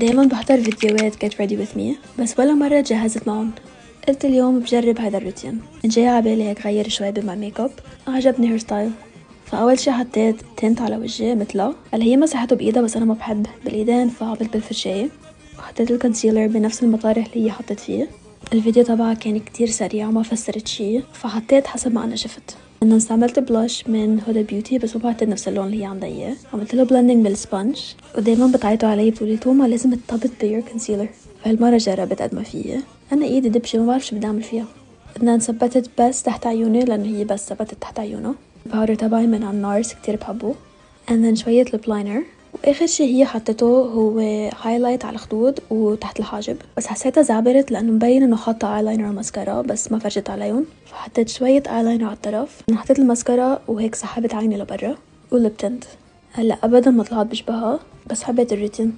دايما بحضر فيديوهات get ready with me بس ولا مرة جهزت معهم. قلت اليوم بجرب هذا الروتين، جاي عبالي هيك غير شوي بما ميك اب. عجبني هير ستايل، فاول شي حطيت تنت على وجهي مثلها. هلا هي مسحته بايدها بس انا ما بحب بالايدين فعملت بالفرشاية، وحطيت الكونسيلر بنفس المطارح اللي هي حطت فيه. الفيديو تبعها كان كتير سريع وما فسرت شي فحطيت حسب ما انا شفت. انا استعملت بلاش من هدى بيوتي بس ما بعتقد نفس اللون اللي هي عندها اياه. عملت له بلندنج بالسبونج، ودايما بتعيطوا علي بتقولي توما لازم تطبط بيور كونسيلر، فهالمرة جربت قد ما فيي. انا ايدي دبشة ما بعرف شو بدي اعمل فيها. بدنا ثبتت بس تحت عيوني لانه هي بس ثبتت تحت عيونه. الباودر تبعي من على نارس كتير بحبه. and then شوية ليب لاينر، واخر شي هي حطته هو هايلايت على الخدود وتحت الحاجب، بس حسيتها زعبرت لانه مبين انه حاطه ايلاينر وماسكارا بس ما فرجت عليهم، فحطيت شويه ايلاينر على الطرف. حطيت الماسكارا وهيك سحبت عيني لبرا. وليب تنت هلا ابدا ما طلعت بشبهها بس حبيت الروتين.